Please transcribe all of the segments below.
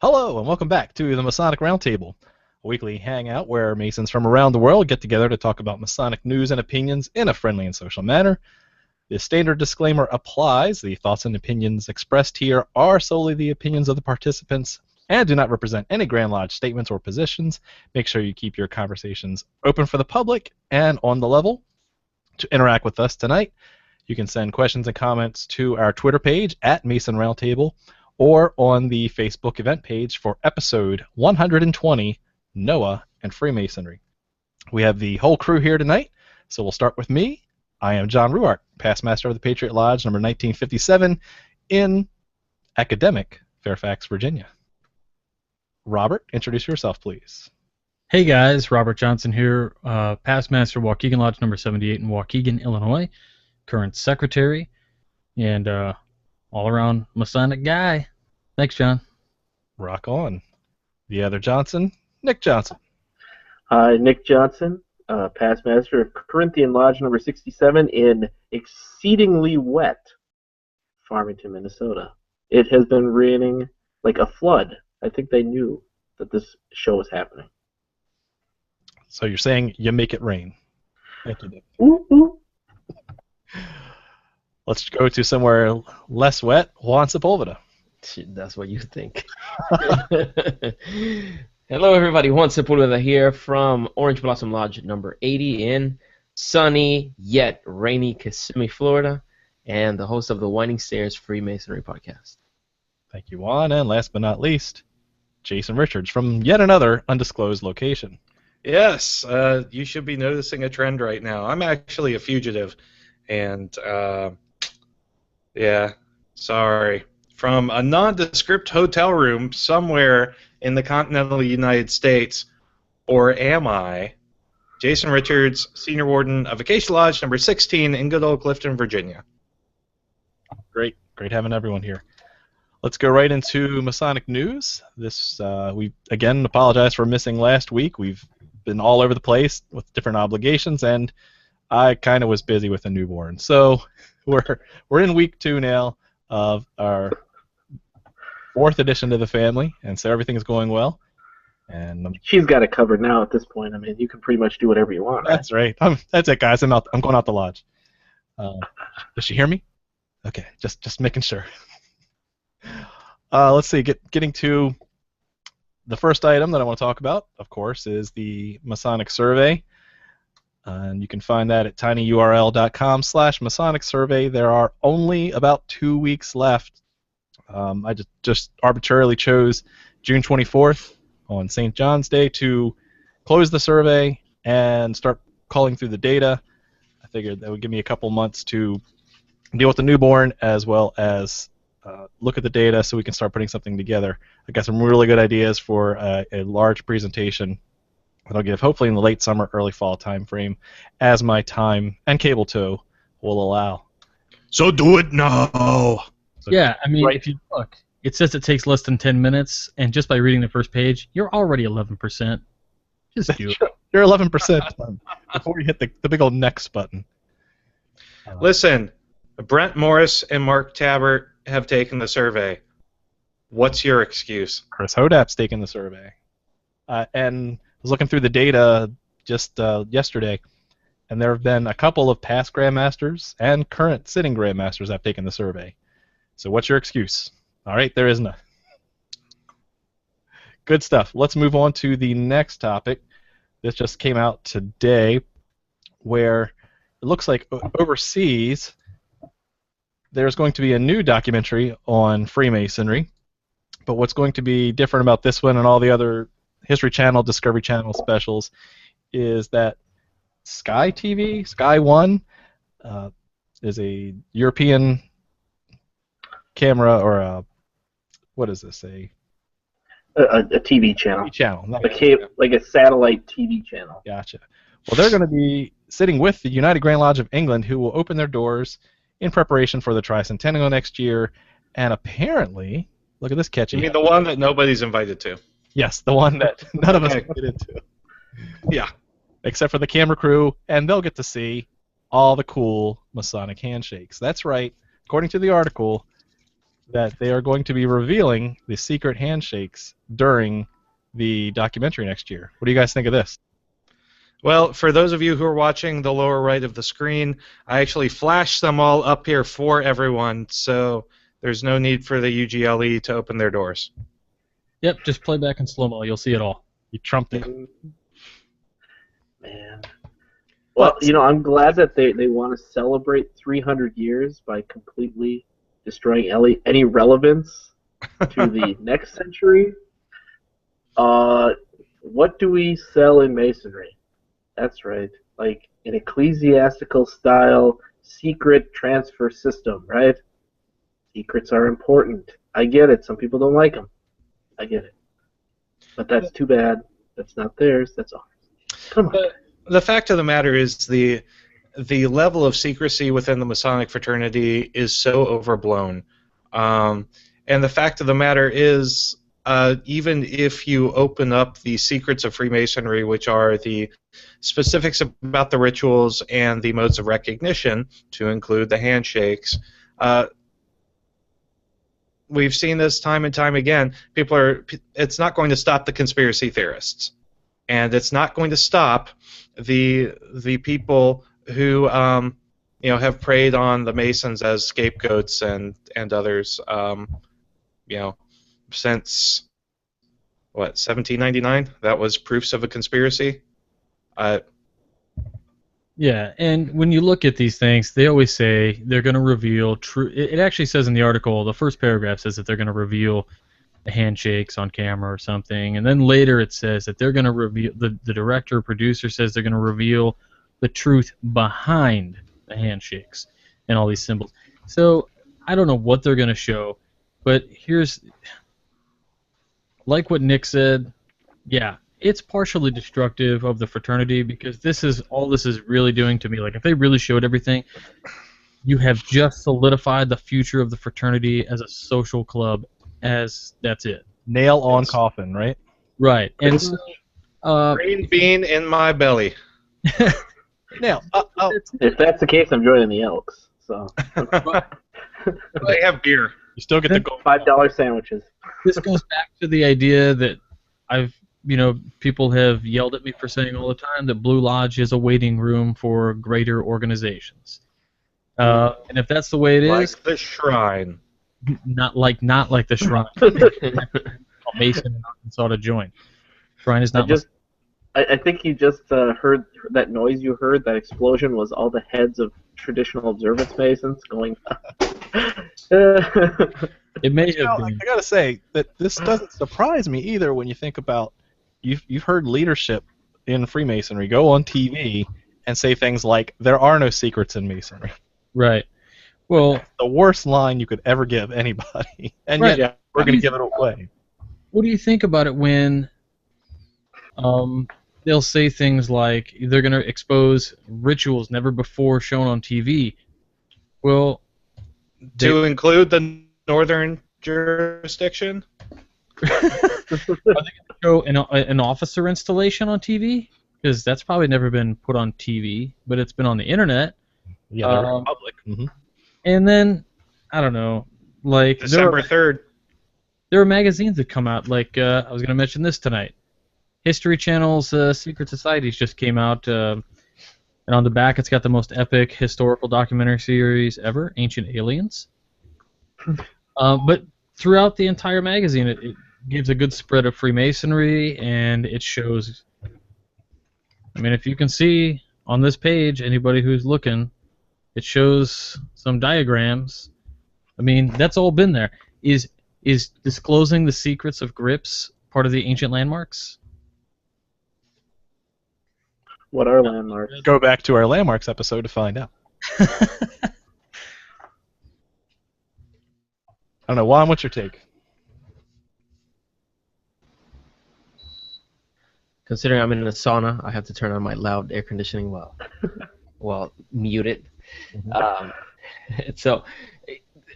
Hello, and welcome back to the Masonic Roundtable, a weekly hangout where Masons from around the world get together to talk about Masonic news and opinions in a friendly and social manner. The standard disclaimer applies. The thoughts and opinions expressed here are solely the opinions of the participants and do not represent any Grand Lodge statements or positions. Make sure you keep your conversations open for the public and on the level. To interact with us tonight, you can send questions and comments to our Twitter page at Mason Roundtable, or on the Facebook event page for episode 120, Noah and Freemasonry. We have the whole crew here tonight, so we'll start with me. I am John Ruart, past master of the Patriot Lodge, number 1957, in academic Fairfax, Virginia. Robert, introduce yourself, please. Hey guys, Robert Johnson here, past master Waukegan Lodge number 78 in Waukegan, Illinois, current secretary, and all-around Masonic guy. Thanks, John. Rock on. The other Johnson, Nick Johnson. Hi, Nick Johnson, past master of Corinthian Lodge number 67 in exceedingly wet Farmington, Minnesota. It has been raining like a flood. I think they knew that this show was happening. So you're saying you make it rain. Thank you, Nick. Ooh, ooh. Let's go to somewhere less wet, Juan Sepulveda. That's what you think. Hello, everybody. Juan Sepulveda here from Orange Blossom Lodge number 80 in sunny yet rainy Kissimmee, Florida, and the host of the Winding Stairs Freemasonry podcast. Thank you, Juan. And last but not least, Jason Richards from yet another undisclosed location. Yes, you should be noticing a trend right now. I'm actually a fugitive, and yeah, sorry. From a nondescript hotel room somewhere in the continental United States, or am I? Jason Richards, Senior Warden of Acacia Lodge number 16 in good old Clifton, Virginia. Great having everyone here. Let's go right into Masonic news. We again apologize for missing last week. We've been all over the place with different obligations, and I kind of was busy with a newborn. So we're in week 2 now of our 4th addition to the family, and so everything is going well. And she's got it covered now at this point. I mean, you can pretty much do whatever you want. That's right. That's it, guys. I'm going out the lodge. Does she hear me? Okay, just making sure. Let's see. Getting to the first item that I want to talk about, of course, is the Masonic Survey. And you can find that at tinyurl.com/Masonic Survey. There are only about 2 weeks left. I just arbitrarily chose June 24th on St. John's Day to close the survey and start calling through the data. I figured that would give me a couple months to deal with the newborn as well as look at the data so we can start putting something together. I got some really good ideas for a large presentation that I'll give hopefully in the late summer, early fall time frame as my time and cable tow will allow. So do it now! So, Yeah, I mean, right. if you look, it says it takes less than 10 minutes, and just by reading the first page, you're already 11%. Just do it. You're 11% done before you hit the big old next button. Listen, Brent Morris and Mark Tabbert have taken the survey. What's your excuse? Chris Hodap's taken the survey. And I was looking through the data just yesterday, and there have been a couple of past Grandmasters and current sitting Grandmasters that have taken the survey. So what's your excuse? All right, there is none. Good stuff. Let's move on to the next topic. This just came out today, where it looks like overseas there's going to be a new documentary on Freemasonry. But what's going to be different about this one and all the other History Channel, Discovery Channel specials is that Sky TV, Sky One, is a European camera, or what is this? A TV channel. TV channel. Like a satellite TV channel. Gotcha. Well, they're going to be sitting with the United Grand Lodge of England, who will open their doors in preparation for the tricentennial next year, and apparently, look at this catchy. You mean the one that nobody's invited to? Yes, the one that none of us invited to. Yeah. Except for the camera crew, and they'll get to see all the cool Masonic handshakes. That's right. According to the article, that they are going to be revealing the secret handshakes during the documentary next year. What do you guys think of this? Well, for those of you who are watching the lower right of the screen, I actually flashed them all up here for everyone, so there's no need for the UGLE to open their doors. Yep, just play back in slow-mo. You'll see it all. You trumped it. Man. Well, I'm glad that they want to celebrate 300 years by completely destroying any relevance to the next century. What do we sell in Masonry? That's right, like an ecclesiastical style secret transfer system, right? Secrets are important. I get it. Some people don't like them. I get it. But that's too bad. That's not theirs. That's ours. Come on. The fact of the matter is the level of secrecy within the Masonic fraternity is so overblown. And the fact of the matter is, even if you open up the secrets of Freemasonry, which are the specifics about the rituals and the modes of recognition, to include the handshakes, we've seen this time and time again. It's not going to stop the conspiracy theorists, and it's not going to stop the people who have preyed on the Masons as scapegoats and others. Since 1799, that was proofs of a conspiracy. Yeah, and when you look at these things, they always say they're going to reveal true. It actually says in the article, the first paragraph says that they're going to reveal the handshakes on camera or something, and then later it says that they're going to reveal. The director, producer says they're going to reveal the truth behind the handshakes and all these symbols. So I don't know what they're going to show, but here's, like what Nick said, yeah. It's partially destructive of the fraternity because this is really doing to me. Like, if they really showed everything, you have just solidified the future of the fraternity as a social club. As that's it. Nail on coffin, right? Right. And so, green bean in my belly. Now, if that's the case, I'm joining the Elks. So they have beer. You still get the gold. $5 sandwiches. This goes back to the idea that people have yelled at me for saying all the time that Blue Lodge is a waiting room for greater organizations. And if that's the way it is, like the Shrine, not like the Shrine. Mason and Arkansas to join. Shrine is not. I think you just heard that noise. You heard that explosion was all the heads of traditional observance Masons going. It may have been. I gotta say that this doesn't surprise me either when you think about you've heard leadership in Freemasonry go on TV and say things like there are no secrets in Masonry. Right. Well, that's the worst line you could ever give anybody, and right. yet we're going to give it away. What do you think about it when they'll say things like they're going to expose rituals never before shown on TV? Well, to include the northern jurisdiction? Are they going to show an officer installation on TV? Because that's probably never been put on TV, but it's been on the internet. Yeah, they're public. Mm-hmm. And then, I don't know, like December 3rd. There are magazines that come out, like I was going to mention this tonight. History Channel's Secret Societies just came out, and on the back it's got the most epic historical documentary series ever, Ancient Aliens. But throughout the entire magazine, it gives a good spread of Freemasonry, and it shows. I mean, if you can see on this page, anybody who's looking, it shows some diagrams. I mean, that's all been there. Is disclosing the secrets of grips part of the ancient landmarks? What are landmarks? Go back to our landmarks episode to find out. I don't know, Juan, what's your take? Considering I'm in a sauna, I have to turn on my loud air conditioning while muted. So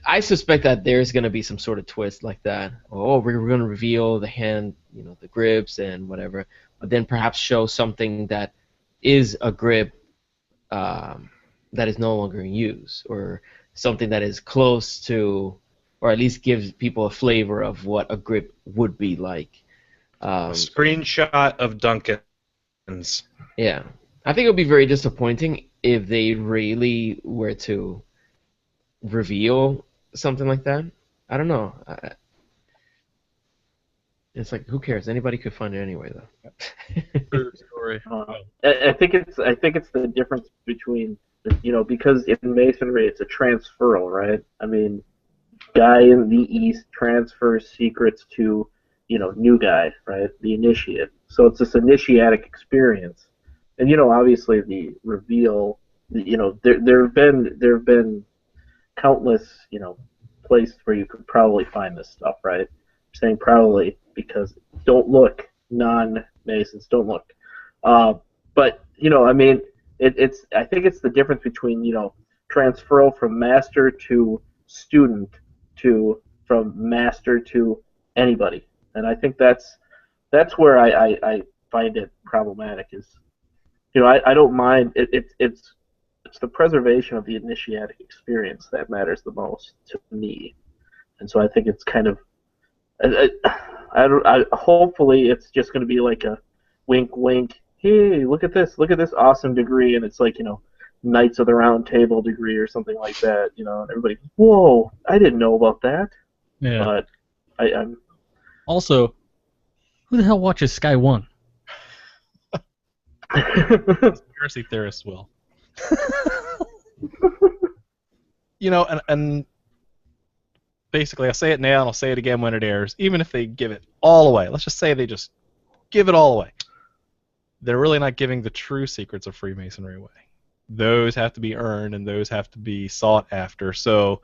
I suspect that there's going to be some sort of twist like that. Oh, we're going to reveal the hand, the grips and whatever, but then perhaps show something that is a grip that is no longer in use, or something that is close to, or at least gives people a flavor of what a grip would be like. A screenshot of Duncan's. Yeah. I think it would be very disappointing if they really were to reveal something like that. I don't know. It's like, who cares? Anybody could find it anyway, though. True story. I think it's the difference between, because in Masonry it's a transferal, right? I mean, guy in the East transfers secrets to, new guy, right? The initiate. So it's this initiatic experience, and obviously the reveal. There have been countless, places where you could probably find this stuff, right? I'm saying probably because don't look, non-Masons, don't look. But I mean, I think it's the difference between transferal from master to student to from master to anybody, and I think that's where I find it problematic. Is I don't mind it's the preservation of the initiatic experience that matters the most to me, and so I think it's kind of hopefully it's just going to be like a wink wink, hey, look at this awesome degree, and it's like Knights of the Round Table degree or something like that, and everybody, whoa, I didn't know about that. Yeah. But I'm Also, who the hell watches Sky One? Conspiracy theorists will. And basically, I'll say it now and I'll say it again when it airs. Even if they give it all away, let's just say they just give it all away. They're really not giving the true secrets of Freemasonry away. Those have to be earned and those have to be sought after. So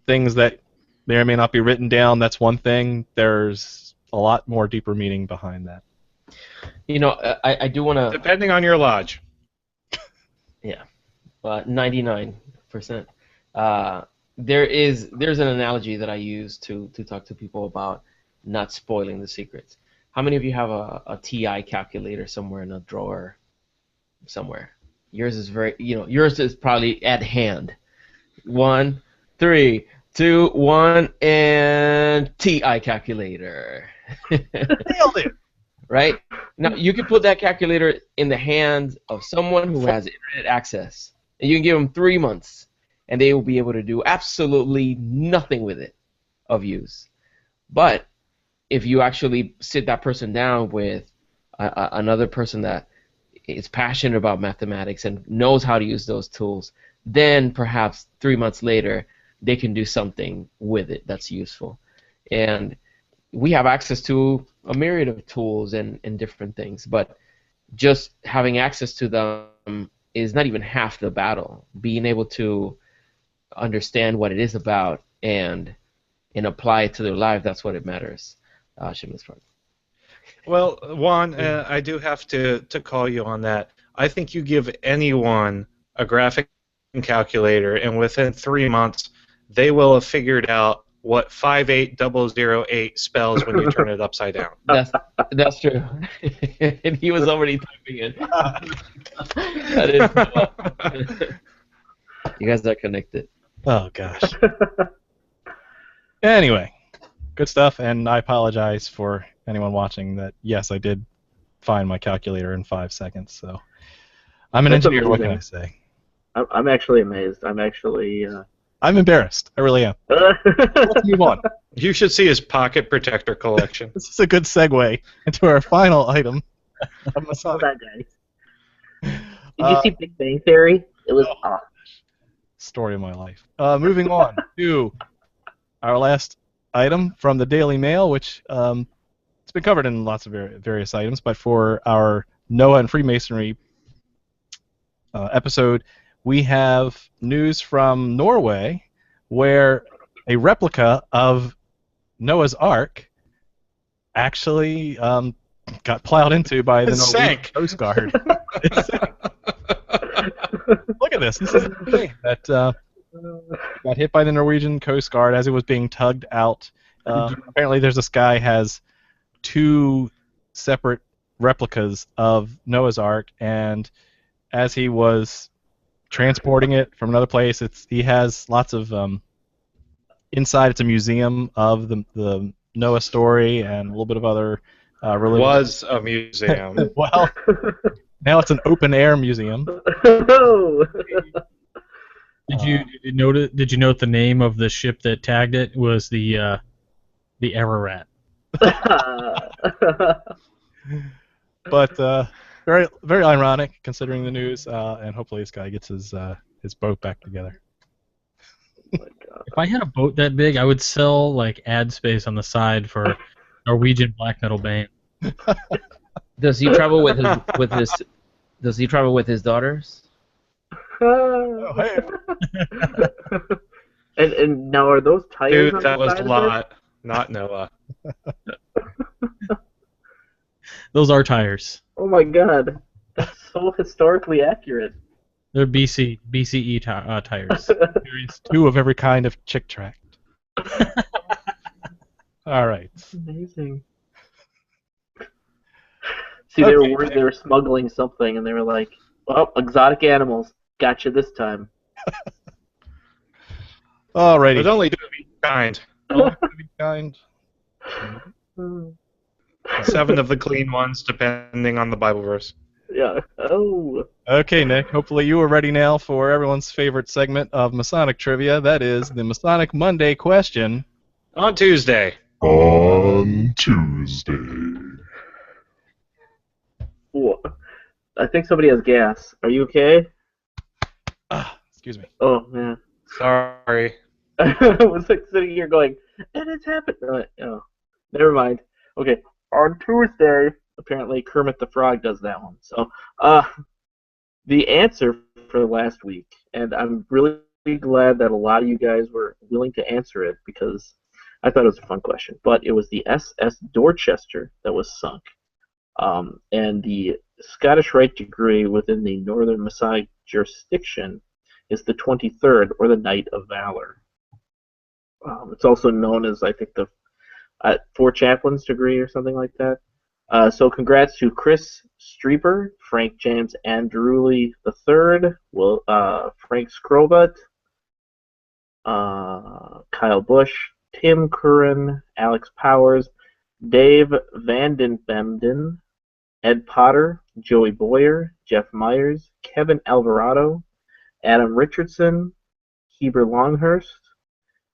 things that may or may not be written down, that's one thing. There's a lot more deeper meaning behind that. I do want to... Depending on your lodge. Yeah, 99%. There's an analogy that I use to talk to people about not spoiling the secrets. How many of you have a TI calculator somewhere in a drawer somewhere? Yours is probably at hand. 1, 3, 2, 1, and TI calculator. Nailed it. Right? Now, you can put that calculator in the hands of someone who has internet access, and you can give them 3 months, and they will be able to do absolutely nothing with it of use. But if you actually sit that person down with another person that is passionate about mathematics and knows how to use those tools, then perhaps 3 months later, they can do something with it that's useful. And we have access to a myriad of tools and different things, but just having access to them is not even half the battle. Being able to understand what it is about and apply it to their life, that's what it matters. Well, Juan, I do have to call you on that. I think you give anyone a graphic calculator, and within 3 months, they will have figured out what 58008 spells when you turn it upside down. That's true. And he was already typing it. That is, you guys are connected. Oh, gosh. Anyway, good stuff, and I apologize for anyone watching that, yes, I did find my calculator in 5 seconons, so I'm an engineer, amazing. What can I say? I'm actually amazed. I'm embarrassed. I really am. Let's move on. You should see his pocket protector collection. This is a good segue into our final item. That guy. Did you see Big Bang Theory? It was story of my life. Moving on to our last item from the Daily Mail, which it's been covered in lots of various items, but for our Noah and Freemasonry episode, we have news from Norway where a replica of Noah's Ark actually got plowed into by the Norwegian Coast Guard. It sank. Look at this. This is the thing that got hit by the Norwegian Coast Guard as it was being tugged out. Apparently there's this guy has 2 separate replicas of Noah's Ark, and as he was transporting it from another place, he has lots of Inside, it's a museum of the Noah story and a little bit of other religion. Was a museum. Well, now it's an open-air museum. Oh. Did you note? Did you note the name of the ship that tagged it was the Ararat? But very very ironic considering the news, and hopefully this guy gets his boat back together. Oh my God. If I had a boat that big, I would sell like ad space on the side for Norwegian black metal band. Does he travel with his Does he travel with his daughters? Oh, hey. And now are those tires? Dude, on that the was side of it? Lot, not Noah. Those are tires. Oh my God, that's so historically accurate. They're BCE tires. There is 2 of every kind of chick tract. All right. Amazing. See, they were Okay. worried they were smuggling something, and they were like, "Well, exotic animals, gotcha this time." Alrighty. But only to be kind. Oh, be kind. 7 of the clean ones, depending on the Bible verse. Yeah. Oh. Okay, Nick. Hopefully you are ready now for everyone's favorite segment of Masonic trivia. That is the Masonic Monday question. On Tuesday. On Tuesday. Ooh. I think somebody has gas. Are you okay? Excuse me. Oh man. Sorry. I was like sitting here going, and it's happened. Oh, never mind. Okay, on Tuesday, apparently Kermit the Frog does that one. So, the answer for last week, and I'm really glad that a lot of you guys were willing to answer it because I thought it was a fun question. But it was the SS Dorchester that was sunk, and the Scottish Rite degree within the Northern Masonic jurisdiction is the 23rd, or the Knight of Valor. It's also known as, I think, the Four Chaplains degree or something like that. So congrats to Chris Streeper, Frank James Andrewley III, Frank Scrobat, Kyle Bush, Tim Curran, Alex Powers, Dave Vandenbemden, Ed Potter, Joey Boyer, Jeff Myers, Kevin Alvarado, Adam Richardson, Heber Longhurst,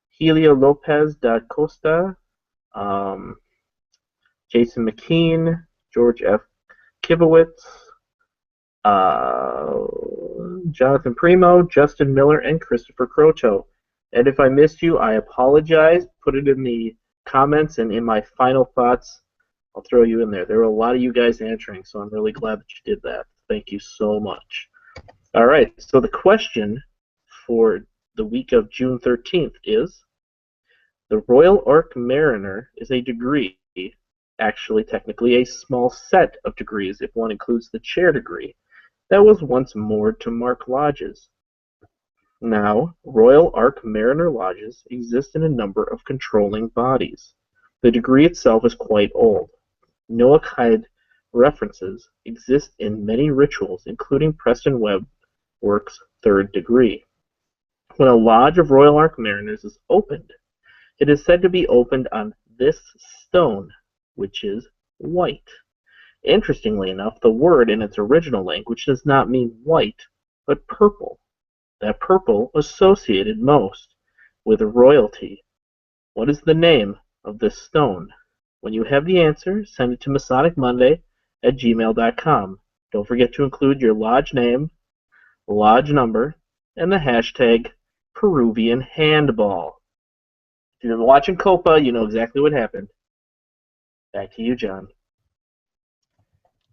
Helio Lopez da Costa, Jason McKean, George F. Kibowitz, Jonathan Primo, Justin Miller, and Christopher Crocho. And if I missed you, I apologize. Put it in the comments, and in my final thoughts, I'll throw you in there. There were a lot of you guys answering, so I'm really glad that you did that. Thank you so much. All right, so the question for the week of June 13th is, the Royal Ark Mariner is a degree, actually technically a small set of degrees if one includes the chair degree, that was once moored to mark lodges. Now, Royal Ark Mariner lodges exist in a number of controlling bodies. The degree itself is quite old. Noahide references exist in many rituals, including Preston Webb Work's third degree. When a lodge of Royal Ark Mariners is opened, it is said to be opened on this stone, which is white. Interestingly enough, the word in its original language does not mean white, but purple. That purple associated most with royalty. What is the name of this stone? When you have the answer, send it to masonicmonday@gmail.com. Don't forget to include your lodge name, lodge number, and the hashtag Peruvian handball. If you've been watching Copa, you know exactly what happened. Back to you, John.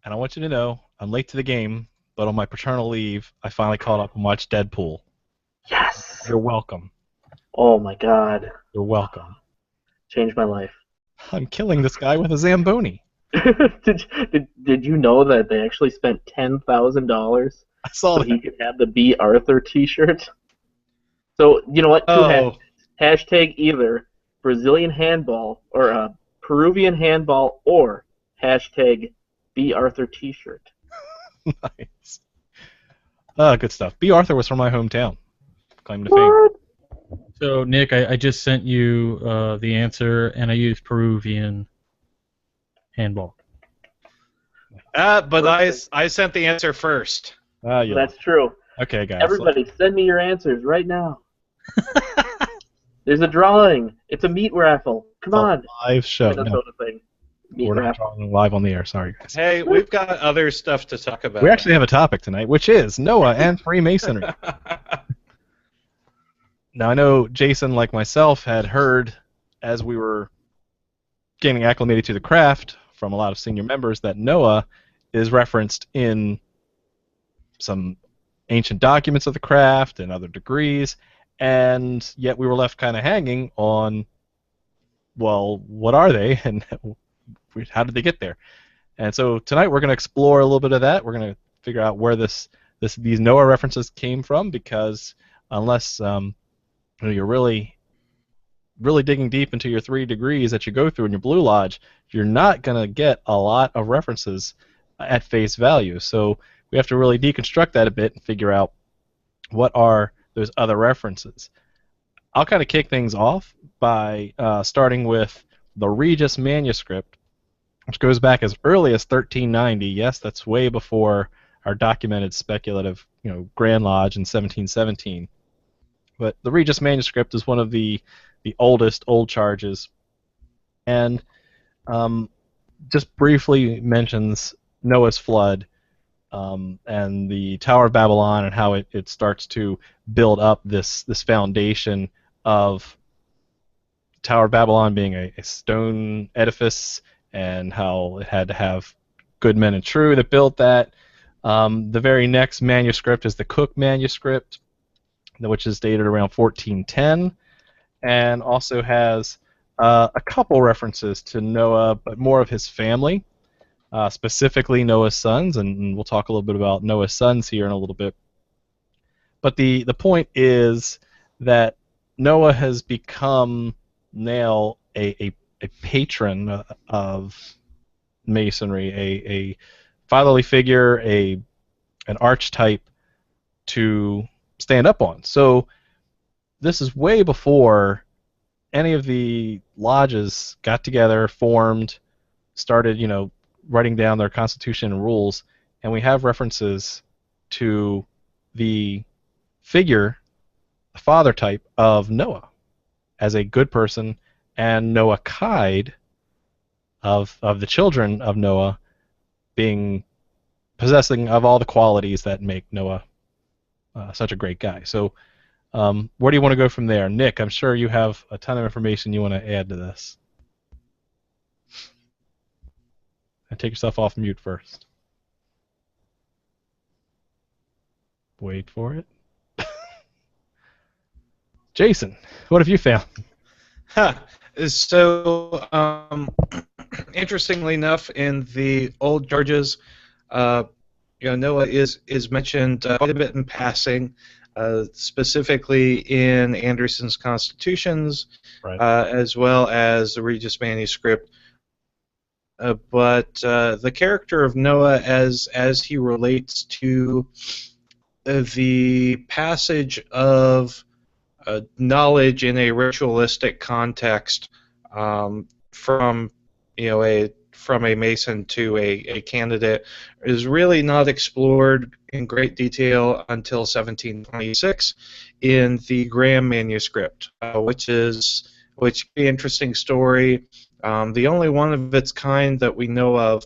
And I want you to know, I'm late to the game, but on my paternal leave, I finally caught up and watched Deadpool. Yes! You're welcome. Oh my god. You're welcome. Changed my life. I'm killing this guy with a Zamboni. Did you know that they actually spent $10,000 I saw so that. he could have the B. Arthur t-shirt? So, you know what? Oh, Hashtag either Brazilian handball or Peruvian handball or hashtag B. Arthur t-shirt. Nice. Good stuff. B. Arthur was from my hometown. Claim to fame. What? So, Nick, I just sent you the answer, and I used Peruvian handball. But I Perfect. sent the answer first. You That's true. Okay, guys. Everybody, send me your answers right now. There's a drawing. It's a meat raffle. Come It's a on. live show. No, Minnesota thing. Meat we're not raffle. drawing live on the air. Sorry, guys. Hey, we've got other stuff to talk about. We actually have a topic tonight, which is Noah and Freemasonry. Now, I know Jason, like myself, had heard as we were getting acclimated to the craft from a lot of senior members that Noah is referenced in some ancient documents of the craft and other degrees, and yet we were left kind of hanging on, well, what are they and how did they get there? And so tonight we're going to explore a little bit of that. We're going to figure out where these Noah references came from, because unless you're really digging deep into your 3 degrees that you go through in your Blue Lodge, you're not going to get a lot of references at face value. So we have to really deconstruct that a bit and figure out what are those other references. I'll kind of kick things off by starting with the Regis Manuscript, which goes back as early as 1390. Yes, that's way before our documented speculative, Grand Lodge in 1717. But the Regis Manuscript is one of the oldest old charges, and just briefly mentions Noah's flood and the Tower of Babylon and how it starts to build up this foundation of Tower of Babylon being a stone edifice, and how it had to have good men and true that built that. The very next manuscript is the Cook Manuscript, which is dated around 1410, and also has a couple references to Noah, but more of his family, specifically Noah's sons, and we'll talk a little bit about Noah's sons here in a little bit. But the point is that Noah has become now a patron of Masonry, a fatherly figure, an archetype to stand up on. So this is way before any of the lodges got together, formed, started, writing down their constitution and rules, and we have references to the figure, the father type of Noah, as a good person, and Noahide of the children of Noah being possessing of all the qualities that make Noah such a great guy. So where do you want to go from there? Nick, I'm sure you have a ton of information you want to add to this. And take yourself off mute first. Wait for it. Jason, what have you found? So, interestingly enough, in the old charges, Noah is mentioned quite a bit in passing, specifically in Anderson's Constitutions, Right. as well as the Regis Manuscript. But the character of Noah, as he relates to the passage of knowledge in a ritualistic context, from a Mason to a candidate, is really not explored in great detail until 1726 in the Graham Manuscript, which is an interesting story. The only one of its kind that we know of,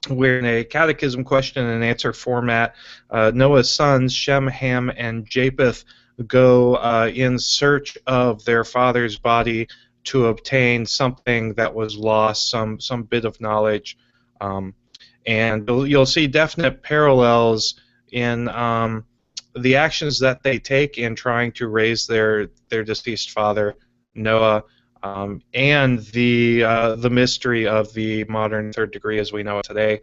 where in a catechism question and answer format, Noah's sons, Shem, Ham, and Japheth, go in search of their father's body to obtain something that was lost, some bit of knowledge. And you'll see definite parallels in the actions that they take in trying to raise their deceased father, Noah, and the mystery of the modern third degree as we know it today,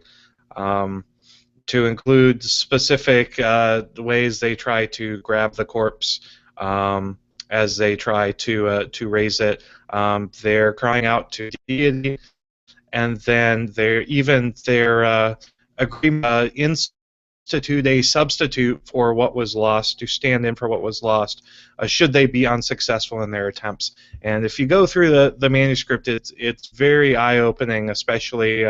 to include specific ways they try to grab the corpse as they try to raise it. They're crying out to deity, and then their agreement constitute a substitute for what was lost, to stand in for what was lost, should they be unsuccessful in their attempts. And if you go through the manuscript, it's very eye-opening, especially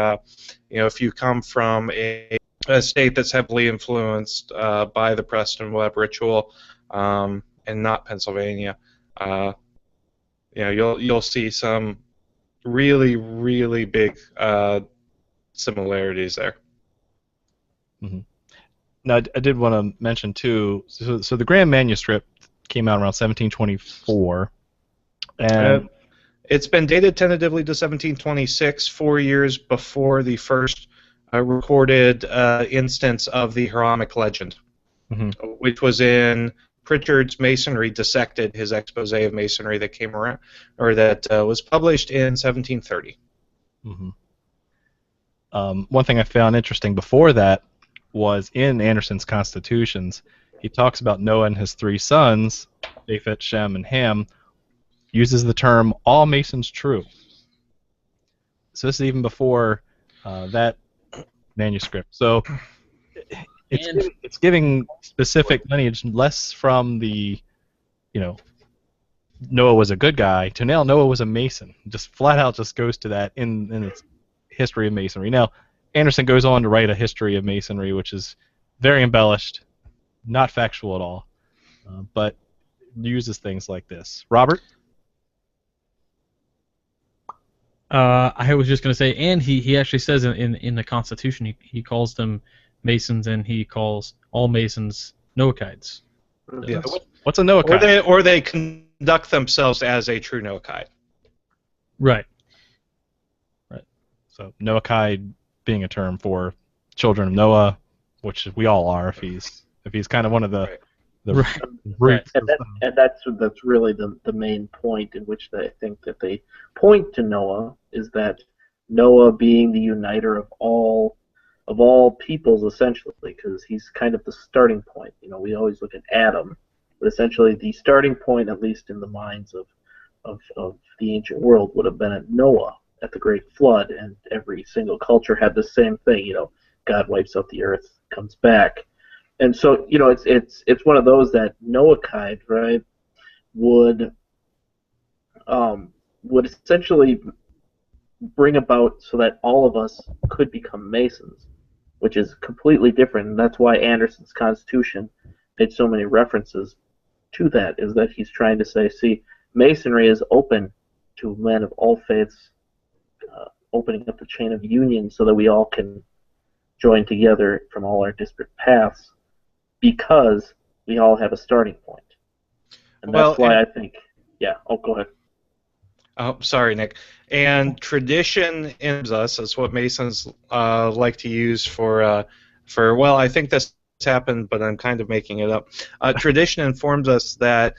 if you come from a state that's heavily influenced by the Preston Webb ritual, and not Pennsylvania. You'll see some really, really big similarities there. Mm-hmm. Now, I did want to mention too. So the Grand Manuscript came out around 1724, and it's been dated tentatively to 1726, 4 years before the first recorded instance of the Heramic legend, mm-hmm. which was in Pritchard's Masonry Dissected, his expose of Masonry that came around, or that was published in 1730. Mm-hmm. One thing I found interesting before that was in Anderson's Constitutions, he talks about Noah and his 3 sons, Japheth, Shem, and Ham, uses the term "all Masons true." So this is even before that manuscript. So it's giving specific lineage, less from the, Noah was a good guy, to now Noah was a Mason. Just flat out just goes to that in its history of Masonry. Now, Anderson goes on to write a history of Masonry, which is very embellished, not factual at all, but uses things like this. Robert? I was just going to say, and he actually says in the Constitution, he calls them Masons, and he calls all Masons Noachides. Yes. What's a Noachide? Or they conduct themselves as a true Noachide. Right. So Noachide being a term for children of Noah, which we all are if he's kind of one of the roots. And that's really the main point in which I think that they point to Noah, is that Noah being the uniter of all peoples, essentially, because he's kind of the starting point. We always look at Adam, but essentially the starting point, at least in the minds of the ancient world, would have been at Noah at the Great Flood, and every single culture had the same thing. God wipes out the earth, comes back. And so, it's one of those that Noachide, right, would essentially bring about so that all of us could become Masons, which is completely different. And that's why Anderson's Constitution made so many references to that, is that he's trying to say, see, Masonry is open to men of all faiths, opening up the chain of union so that we all can join together from all our disparate paths, because we all have a starting point. And that's why I think, go ahead. Oh, sorry, Nick. And tradition informs us. That's what Masons like to use for. I think this happened, but I'm kind of making it up. Tradition informs us that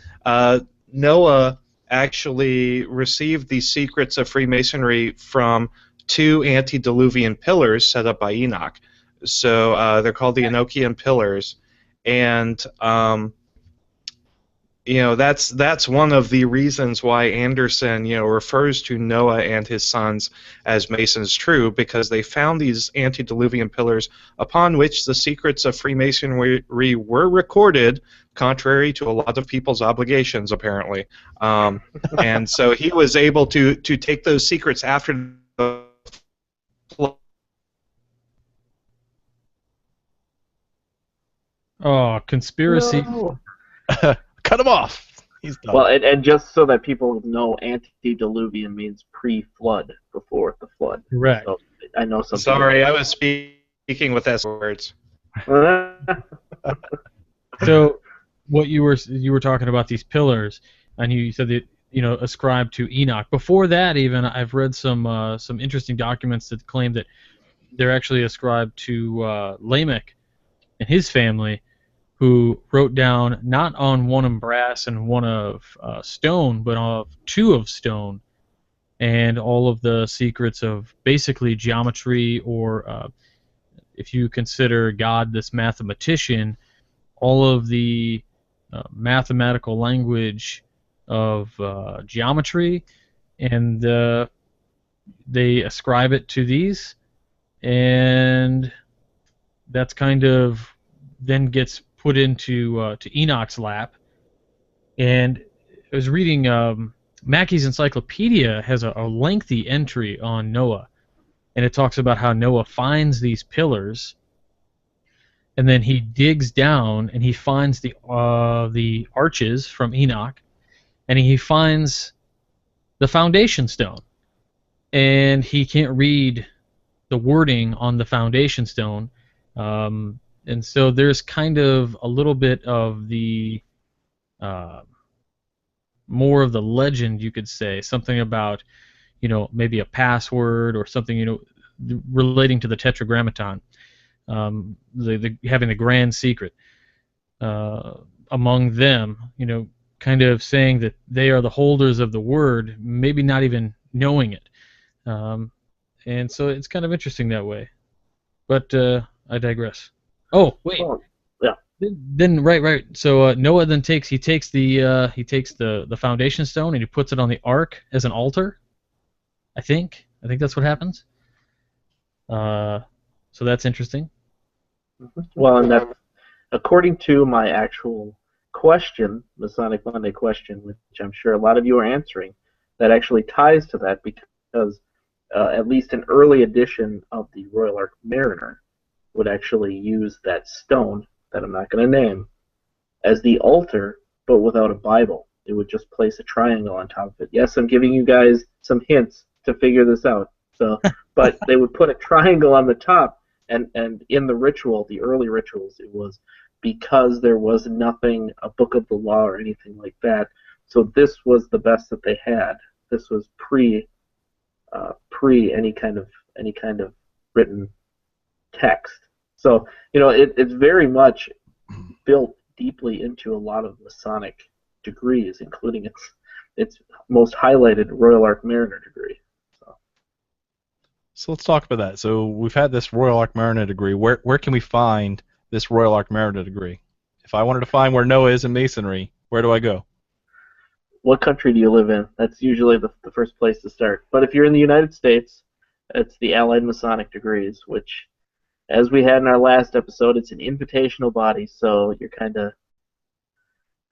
Noah actually received the secrets of Freemasonry from 2 antediluvian pillars set up by Enoch. So they're called the Enochian pillars, and that's one of the reasons why Anderson refers to Noah and his sons as Masons true, because they found these antediluvian pillars upon which the secrets of Freemasonry were recorded, contrary to a lot of people's obligations, apparently. And so he was able to take those secrets after the flood. Oh, conspiracy. No. Cut him off. He's done. Well, and just so that people know, antediluvian means pre-flood, before the flood. Correct. So I know some. Sorry, I was speaking with S words. So, what you were talking about these pillars, and you said that ascribed to Enoch. Before that, even I've read some interesting documents that claim that they're actually ascribed to Lamech and his family, who wrote down not on one of brass and one of stone, but of 2 of stone, and all of the secrets of basically geometry, or if you consider God this mathematician, all of the mathematical language of geometry, and they ascribe it to these, and that's kind of then gets put into to Enoch's lap. And I was reading Mackey's Encyclopedia has a lengthy entry on Noah, and it talks about how Noah finds these pillars, and then he digs down and he finds the arches from Enoch, and he finds the foundation stone, and he can't read the wording on the foundation stone, and so there's kind of a little bit of the more of the legend, you could say, something about, maybe a password or something, relating to the Tetragrammaton, having the grand secret among them, kind of saying that they are the holders of the word, maybe not even knowing it, and so it's kind of interesting that way. But I digress. Oh, wait. Oh, yeah. Then right. So Noah then takes the foundation stone and he puts it on the ark as an altar. I think that's what happens. So that's interesting. Well, and that, according to my actual question, Masonic Monday question, which I'm sure a lot of you are answering, that actually ties to that, because at least an early edition of the Royal Ark Mariner would actually use that stone that I'm not going to name as the altar, but without a Bible. It would just place a triangle on top of it. Yes, I'm giving you guys some hints to figure this out. So, but they would put a triangle on the top, and in the ritual, the early rituals, it was because there was nothing, a book of the law or anything like that. So this was the best that they had. This was pre any kind of written text. So, it's very much built deeply into a lot of Masonic degrees, including its most highlighted Royal Ark Mariner degree. So let's talk about that. So we've had this Royal Ark Mariner degree. Where can we find this Royal Ark Mariner degree? If I wanted to find where Noah is in Masonry, where do I go? What country do you live in? That's usually the first place to start. But if you're in the United States, it's the Allied Masonic degrees, which, as we had in our last episode, it's an invitational body, so you're kind of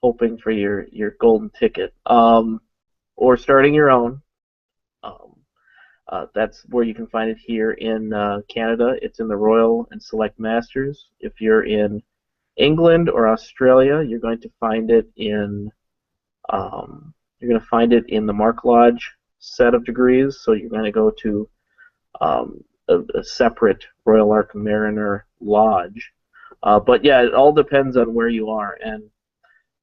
hoping for your golden ticket. Or starting your own. That's where you can find it here in Canada. It's in the Royal and Select Masters. If you're in England or Australia, you're going to find it in the Mark Lodge set of degrees. So you're going to go to a separate Royal Ark Mariner lodge. But yeah, it all depends on where you are. And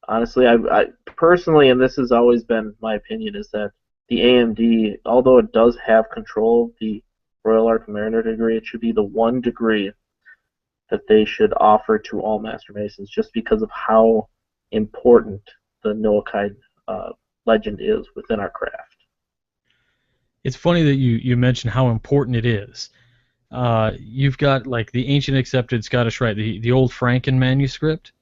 honestly, I personally, and this has always been my opinion, is that the AMD, although it does have control of the Royal Ark Mariner degree, it should be the one degree that they should offer to all Master Masons, just because of how important the Noahide legend is within our craft. It's funny that you mentioned how important it is. You've got like the ancient accepted Scottish Rite, the old Franken manuscript,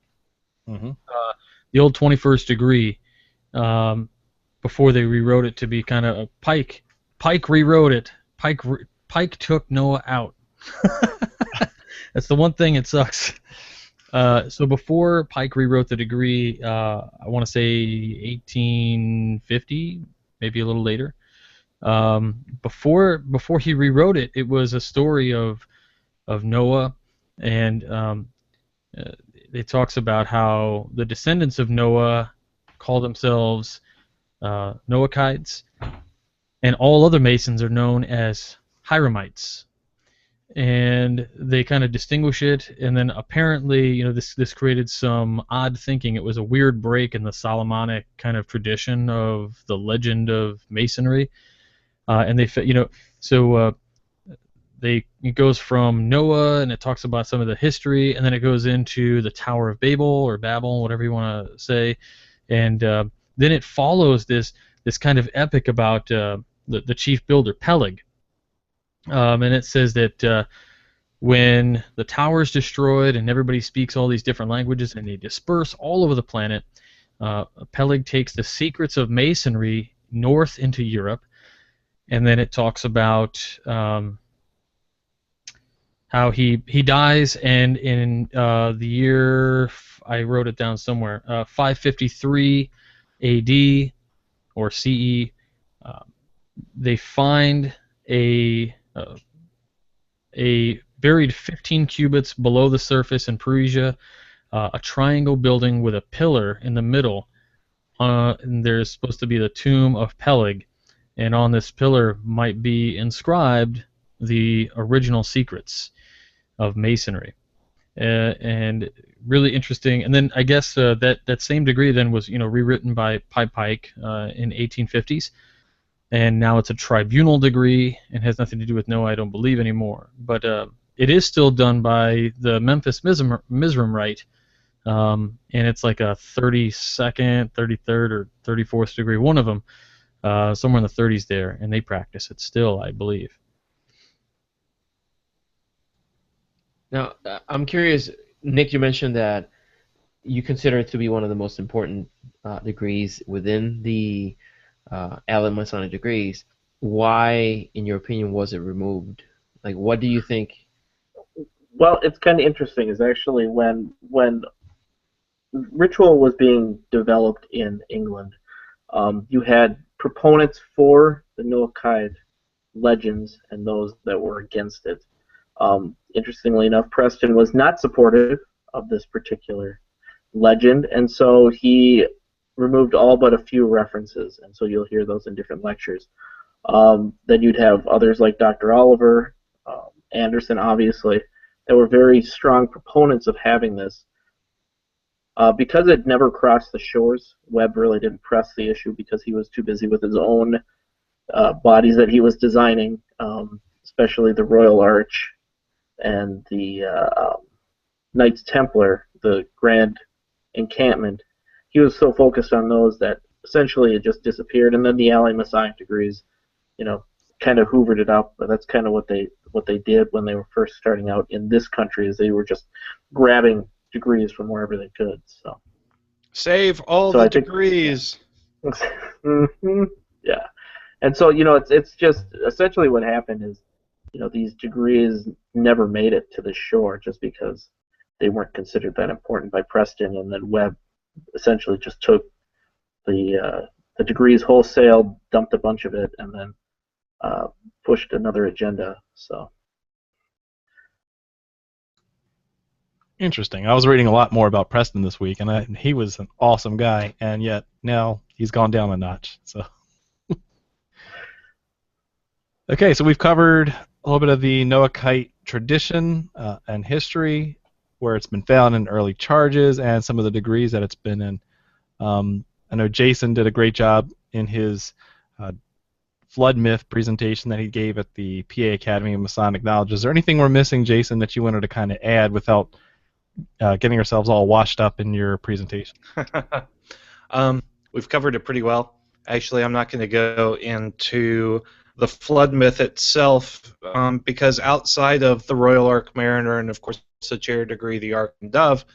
the old 21st degree. Before they rewrote it to be kind of a Pike rewrote it. Pike took Noah out. That's the one thing it sucks. So before Pike rewrote the degree, I want to say 1850, maybe a little later. Before he rewrote it, it was a story of Noah, and it talks about how the descendants of Noah call themselves Noahides, and all other Masons are known as Hiramites, and they kind of distinguish it. And then apparently, this created some odd thinking. It was a weird break in the Solomonic kind of tradition of the legend of Masonry, and it goes from Noah, and it talks about some of the history, and then it goes into the Tower of Babel or Babel, whatever you want to say, and then it follows this kind of epic about the chief builder Peleg, and it says that when the tower is destroyed and everybody speaks all these different languages and they disperse all over the planet, Peleg takes the secrets of Masonry north into Europe, and then it talks about how he dies, and in the year, I wrote it down somewhere, 553 AD or CE, they find a buried 15 cubits below the surface in Perugia, a triangle building with a pillar in the middle. And there's supposed to be the tomb of Peleg, and on this pillar might be inscribed the original secrets of Masonry. And really interesting. And then I guess that same degree then was rewritten by Pike in 1850s, and now it's a tribunal degree and has nothing to do with Noah, I don't believe anymore. But it is still done by the Memphis Mizraim Rite, and it's like a 32nd, 33rd, or 34th degree, one of them, somewhere in the 30s there, and they practice it still, I believe. Now, I'm curious, Nick, you mentioned that you consider it to be one of the most important degrees within the Allied Masonic degrees. Why, in your opinion, was it removed? Like, what do you think? Well, it's kind of interesting. Is actually when ritual was being developed in England, you had proponents for the Noahide legends and those that were against it. Interestingly enough, Preston was not supportive of this particular legend, and so he removed all but a few references, and so you'll hear those in different lectures. Then you'd have others like Dr. Oliver, Anderson, obviously, that were very strong proponents of having this. Because it never crossed the shores, Webb really didn't press the issue because he was too busy with his own bodies that he was designing, especially the Royal Arch and the Knights Templar, the Grand Encampment. He was so focused on those that essentially it just disappeared, and then the Allied Masonic degrees, kind of hoovered it up. But that's kind of what they did when they were first starting out in this country, is they were just grabbing degrees from wherever they could. So save all the degrees. Mm-hmm. Yeah, and so it's just essentially what happened is, these degrees never made it to the shore just because they weren't considered that important by Preston, and then Webb essentially just took the degrees wholesale, dumped a bunch of it, and then pushed another agenda. So Interesting. I was reading a lot more about Preston this week, and he was an awesome guy, and yet now he's gone down a notch. So, okay, so we've covered a little bit of the Noahide tradition and history, where it's been found in early charges, and some of the degrees that it's been in. I know Jason did a great job in his flood myth presentation that he gave at the PA Academy of Masonic Knowledge. Is there anything we're missing, Jason, that you wanted to kind of add without getting ourselves all washed up in your presentation? We've covered it pretty well. Actually, I'm not going to go into the flood myth itself because outside of the Royal Ark Mariner and, of course, the chair degree, the Ark and Dove,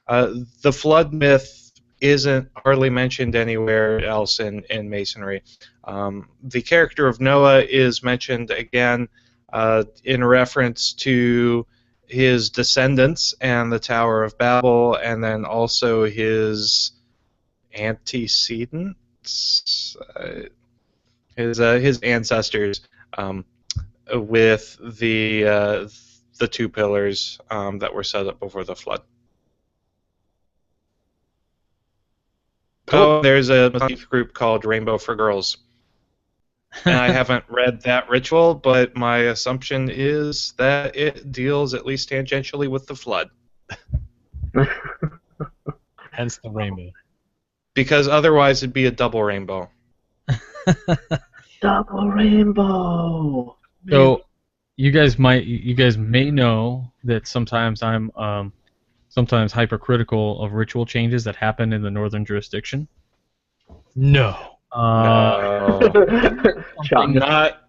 the flood myth isn't hardly mentioned anywhere else in Masonry. The character of Noah is mentioned again in reference to his descendants and the Tower of Babel, and then also his antecedents, his ancestors, with the two pillars that were set up before the flood. Cool. Oh, there's a Masonic group called Rainbow for Girls. And I haven't read that ritual, but my assumption is that it deals at least tangentially with the flood. Hence the rainbow. Because otherwise it'd be a double rainbow. double rainbow. So you guys may know that sometimes I'm sometimes hypercritical of ritual changes that happen in the northern jurisdiction. No. No.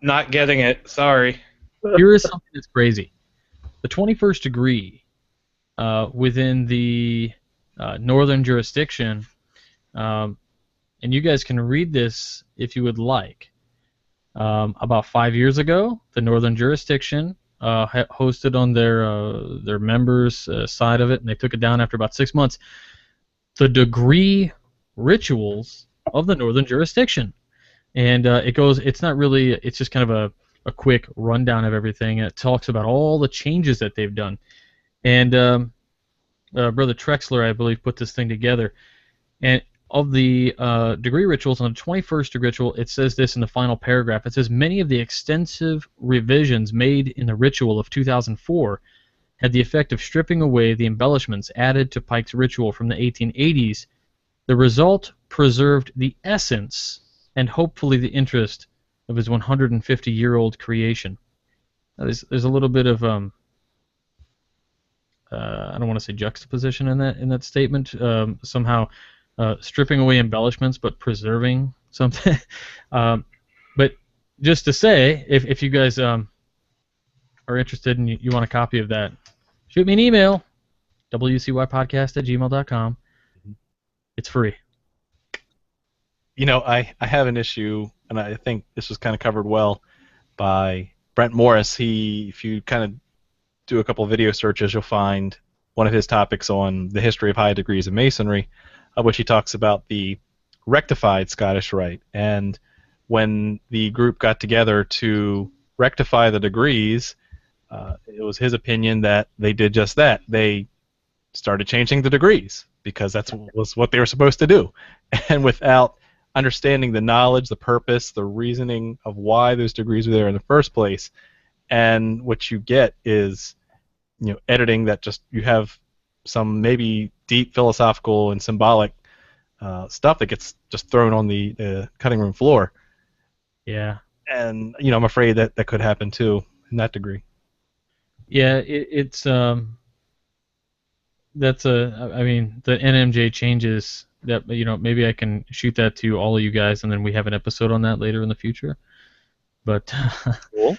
Not getting it. Sorry. Here is something that's crazy. The 21st degree within the northern jurisdiction, and you guys can read this if you would like. About 5 years ago, the northern jurisdiction hosted on their members' side of it, and they took it down after about 6 months. The degree rituals of the Northern jurisdiction, and it's not really, it's just kind of a quick rundown of everything, and it talks about all the changes that they've done. And Brother Trexler, I believe, put this thing together. And of the degree rituals, on the 21st degree ritual, it says this in the final paragraph. It says, many of the extensive revisions made in the ritual of 2004 had the effect of stripping away the embellishments added to Pike's ritual from the 1880s. The result preserved the essence and hopefully the interest of his 150-year-old creation. Now, there's a little bit of I don't want to say juxtaposition in that statement. Somehow stripping away embellishments but preserving something. But just to say, if you guys are interested and you want a copy of that, shoot me an email, wcypodcast@gmail.com. It's free. You know, I have an issue, and I think this was kind of covered well by Brent Morris. If you kind of do a couple video searches, you'll find one of his topics on the history of high degrees of Masonry, of which he talks about the rectified Scottish Rite. And when the group got together to rectify the degrees, it was his opinion that they did just that. They started changing the degrees because that was what they were supposed to do. And without understanding the knowledge, the purpose, the reasoning of why those degrees were there in the first place, and what you get is, editing that just, you have some maybe deep philosophical and symbolic stuff that gets just thrown on the cutting room floor. Yeah. And I'm afraid that could happen too in that degree. Yeah, that's I mean, the NMJ changes that, maybe I can shoot that to all of you guys, and then we have an episode on that later in the future. But cool.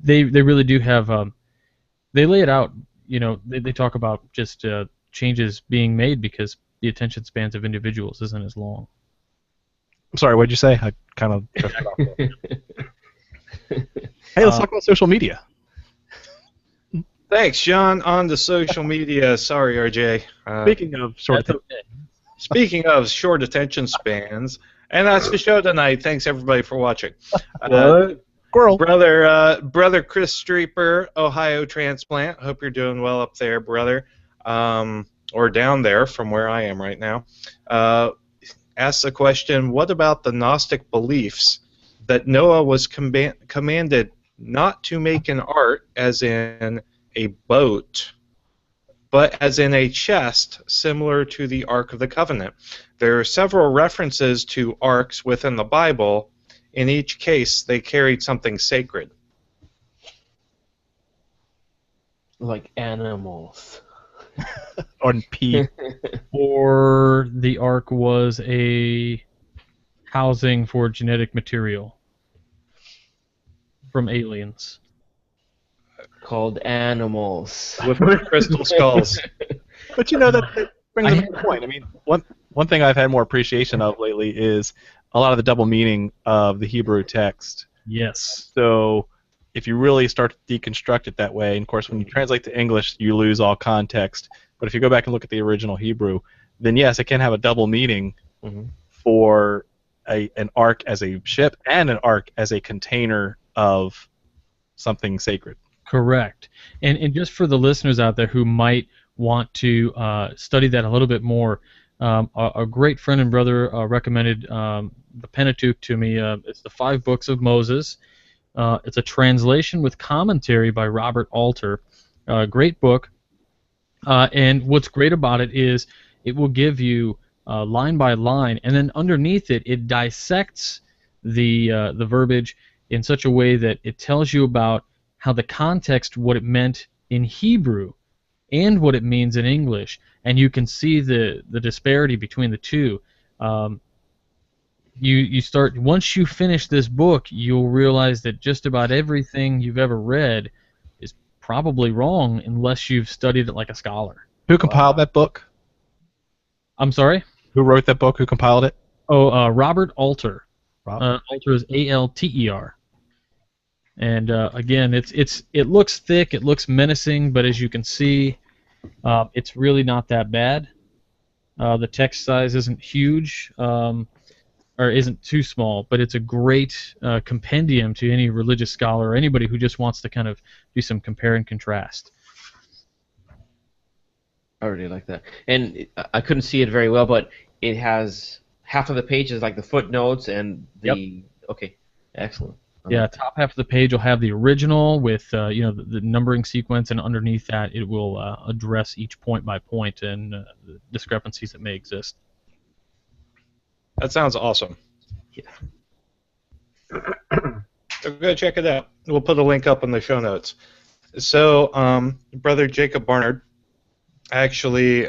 They really do have, they lay it out, they talk about just changes being made because the attention spans of individuals isn't as long. I'm sorry, what did you say? I kind of drifted off. Hey, let's talk about social media. Thanks, John. On to social media. Sorry, RJ. Speaking of short Speaking of short attention spans, and that's the show tonight. Thanks everybody for watching. Squirrel. Brother Chris Streeper, Ohio transplant. Hope you're doing well up there, brother, or down there from where I am right now. Asks the question: what about the Gnostic beliefs that Noah was commanded not to make an ark, as in a boat, but as in a chest, similar to the Ark of the Covenant? There are several references to arks within the Bible. In each case, they carried something sacred. Like animals. Or pee. Or the ark was a housing for genetic material from aliens. Called animals. With crystal skulls. But that brings up a good point. I mean, one thing I've had more appreciation of lately is a lot of the double meaning of the Hebrew text. Yes. So if you really start to deconstruct it that way, and of course when you translate to English, you lose all context. But if you go back and look at the original Hebrew, then yes, it can have a double meaning for an ark as a ship and an ark as a container of something sacred. Correct. And just for the listeners out there who might want to study that a little bit more, a great friend and brother recommended the Pentateuch to me. It's the 5 Books of Moses. It's a translation with commentary by Robert Alter. Great book. And what's great about it is it will give you line by line, and then underneath it, it dissects the verbiage in such a way that it tells you about how the context, what it meant in Hebrew, and what it means in English, and you can see the disparity between the two. You start, once you finish this book, you'll realize that just about everything you've ever read is probably wrong unless you've studied it like a scholar. Who compiled that book? I'm sorry? Who wrote that book? Who compiled it? Oh, Robert Alter. Alter is A-L-T-E-R. And again, it looks thick, it looks menacing, but as you can see, it's really not that bad. The text size isn't huge, or isn't too small, but it's a great compendium to any religious scholar or anybody who just wants to kind of do some compare and contrast. I really like that. And I couldn't see it very well, but it has half of the page is like the footnotes and the... Okay, excellent. Yeah, top half of the page will have the original with the numbering sequence, and underneath that it will address each point by point and the discrepancies that may exist. That sounds awesome. Yeah. So go check it out. We'll put a link up in the show notes. So, Brother Jacob Barnard actually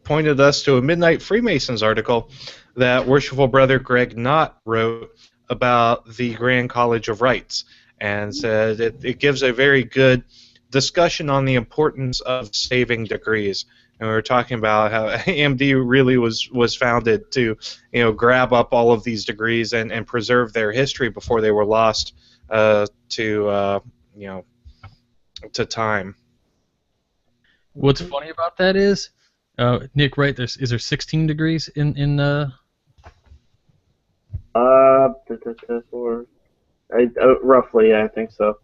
pointed us to a Midnight Freemasons article that Worshipful Brother Greg Knott wrote about the Grand College of Rites, and said it gives a very good discussion on the importance of saving degrees. And we were talking about how AMD really was founded to, grab up all of these degrees and preserve their history before they were lost to time. What's funny about that is, Nick, right? Is there 16 degrees in Roughly, I think so.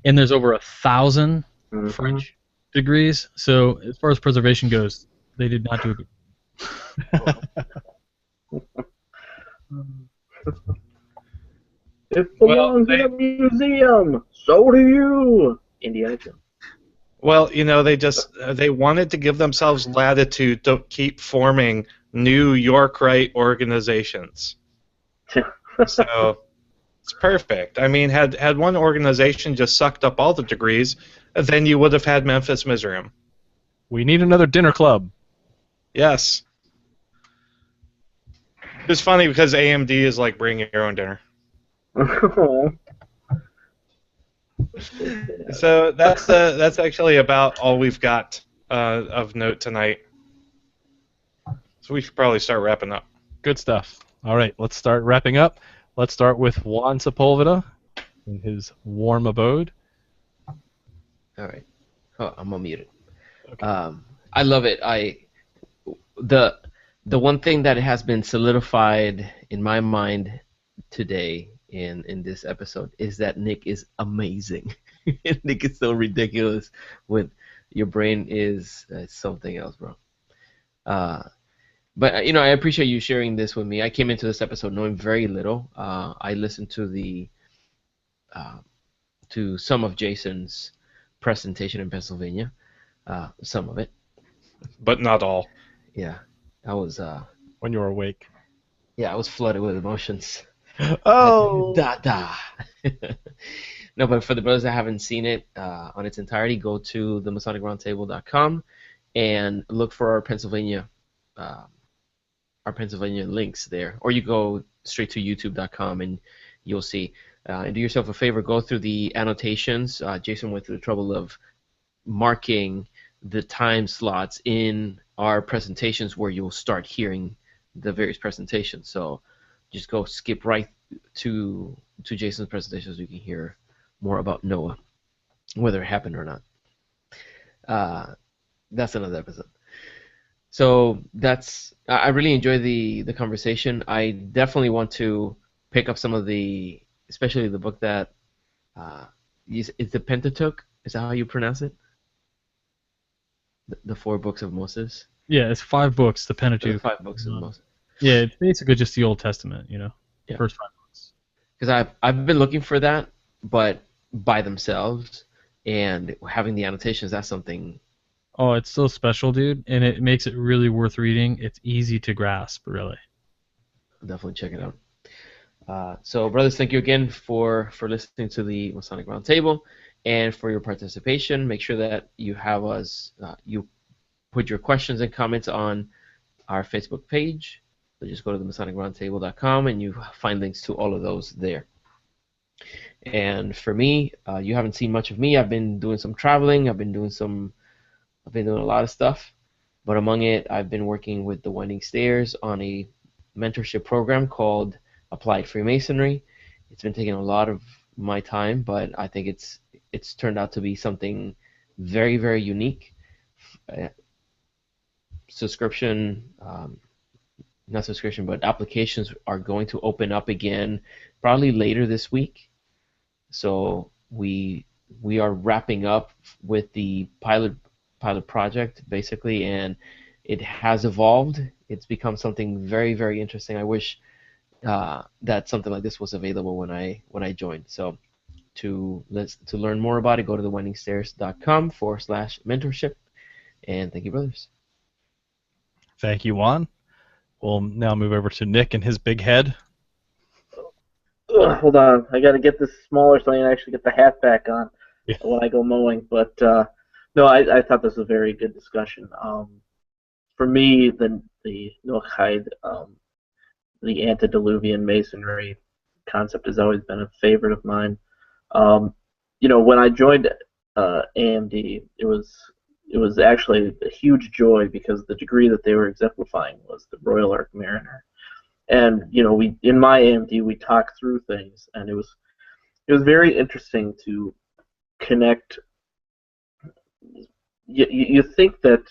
and there's over 1,000 French degrees. So as far as preservation goes, they did not do a good. It belongs in a museum. So do you, Indiana Jones. Well, they wanted to give themselves latitude to keep forming new Yorkite organizations. So it's perfect. I mean, had one organization just sucked up all the degrees, then you would have had Memphis Mizraim. We need another dinner club. Yes. It's funny because AMD is like bring your own dinner. So that's actually about all we've got of note tonight. So we should probably start wrapping up. Good stuff. All right, let's start wrapping up. Let's start with Juan Sepulveda in his warm abode. All right. Oh, I'm unmuted. Okay. I love it. The one thing that has been solidified in my mind today in this episode is that Nick is amazing. Nick is so ridiculous. With your brain is something else, bro. But I appreciate you sharing this with me. I came into this episode knowing very little. I listened to some of Jason's presentation in Pennsylvania, some of it, but not all. Yeah, I was. When you were awake. Yeah, I was flooded with emotions. Oh. No, but for the brothers that haven't seen it on its entirety, go to the MasonicRoundtable.com and look for our Pennsylvania links there, or you go straight to YouTube.com and you'll see. And do yourself a favor, go through the annotations. Jason went through the trouble of marking the time slots in our presentations where you'll start hearing the various presentations. So just go skip right to Jason's presentation so you can hear more about Noah, whether it happened or not. That's another episode. So I really enjoy the conversation. I definitely want to pick up some of especially the book that is the Pentateuch. Is that how you pronounce it? The 4 books of Moses. Yeah, it's 5 books. The Pentateuch. The 5 books of Moses. Yeah, it's basically just the Old Testament. Yeah. First 5 books. Because I've been looking for that, but by themselves and having the annotations, that's something. Oh, it's so special, dude, and it makes it really worth reading. It's easy to grasp, really. I'll definitely check it out. So, brothers, thank you again for listening to the Masonic Roundtable and for your participation. Make sure that you have us, you put your questions and comments on our Facebook page. So just go to the MasonicRoundtable.com and you find links to all of those there. And for me, you haven't seen much of me. I've been doing some traveling. I've been doing a lot of stuff. But among it, I've been working with the Winding Stairs on a mentorship program called Applied Freemasonry. It's been taking a lot of my time, but I think it's turned out to be something very, very unique. Uh, subscription, not subscription, but applications are going to open up again probably later this week. So we are wrapping up with the pilot project basically, and it has evolved. It's become something very, very interesting. I wish that something like this was available when I joined. So to learn more about it, go to thewindingstairs.com/mentorship. And thank you, brothers. Thank you, Juan. We'll now move over to Nick and his big head. Ugh, hold on, I got to get this smaller so I can actually get the hat back on Yeah. when I go mowing. But no, I thought this was a very good discussion. For me, the Noahide, the Antediluvian Masonry concept has always been a favorite of mine. When I joined AMD, it was actually a huge joy because the degree that they were exemplifying was the Royal Arc Mariner. And we in my AMD we talked through things, and it was very interesting to connect. You think that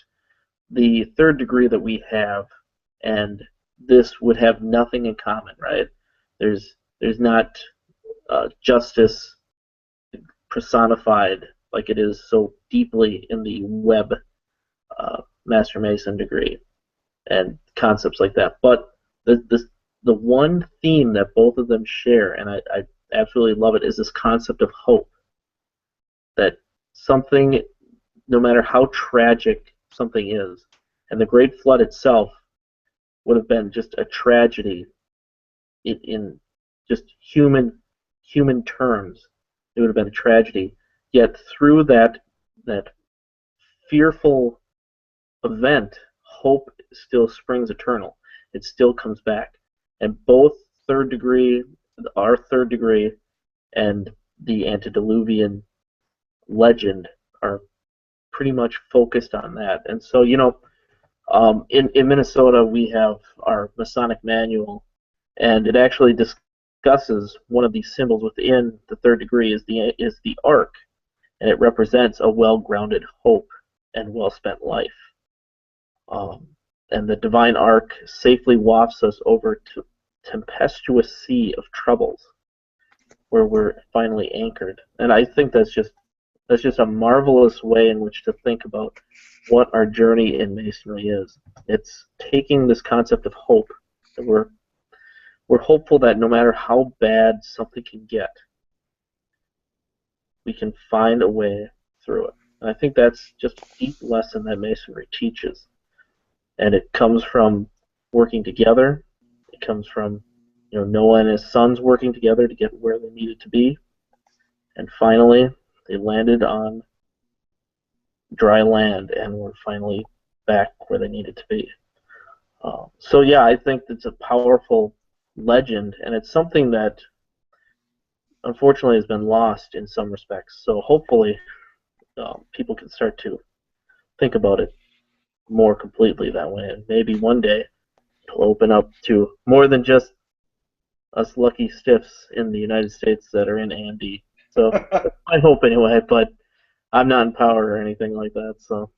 the third degree that we have and this would have nothing in common, right? There's not justice personified like it is so deeply in the Webb Master Mason degree and concepts like that. But the one theme that both of them share, and I absolutely love it, is this concept of hope. That something, no matter how tragic something is, and the Great Flood itself would have been just a tragedy in just human terms. It would have been a tragedy. Yet through that fearful event, hope still springs eternal. It still comes back. And both our third degree, and the Antediluvian legend are pretty much focused on that. And so, in Minnesota, we have our Masonic manual, and it actually discusses one of these symbols within the third degree is the ark, and it represents a well-grounded hope and well-spent life. And the divine ark safely wafts us over to tempestuous sea of troubles, where we're finally anchored. And I think that's just a marvelous way in which to think about what our journey in Masonry is. It's taking this concept of hope, that we're hopeful that no matter how bad something can get, we can find a way through it. And I think that's just a deep lesson that Masonry teaches. And it comes from working together. It comes from Noah and his sons working together to get where they needed to be. And finally, they landed on dry land and were finally back where they needed to be. So yeah, I think it's a powerful legend, and it's something that unfortunately has been lost in some respects. So hopefully people can start to think about it more completely that way, and maybe one day it'll open up to more than just us lucky stiffs in the United States that are in AMD. So I hope anyway, but I'm not in power or anything like that. So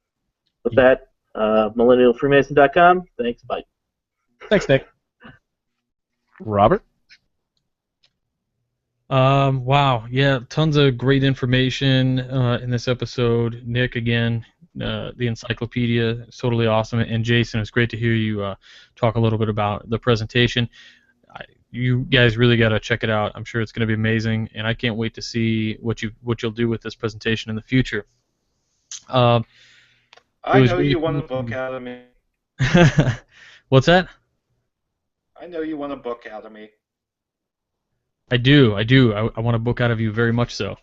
with that, millennialfreemason.com. Thanks, bye. Thanks, Nick. Robert? Wow, yeah, tons of great information in this episode. Nick, again, the encyclopedia is totally awesome. And Jason, it's great to hear you talk a little bit about the presentation. You guys really got to check it out. I'm sure it's going to be amazing, and I can't wait to see what you'll do with this presentation in the future. I know you want a book out of me. What's that? I know you want a book out of me. I do. I want a book out of you very much so.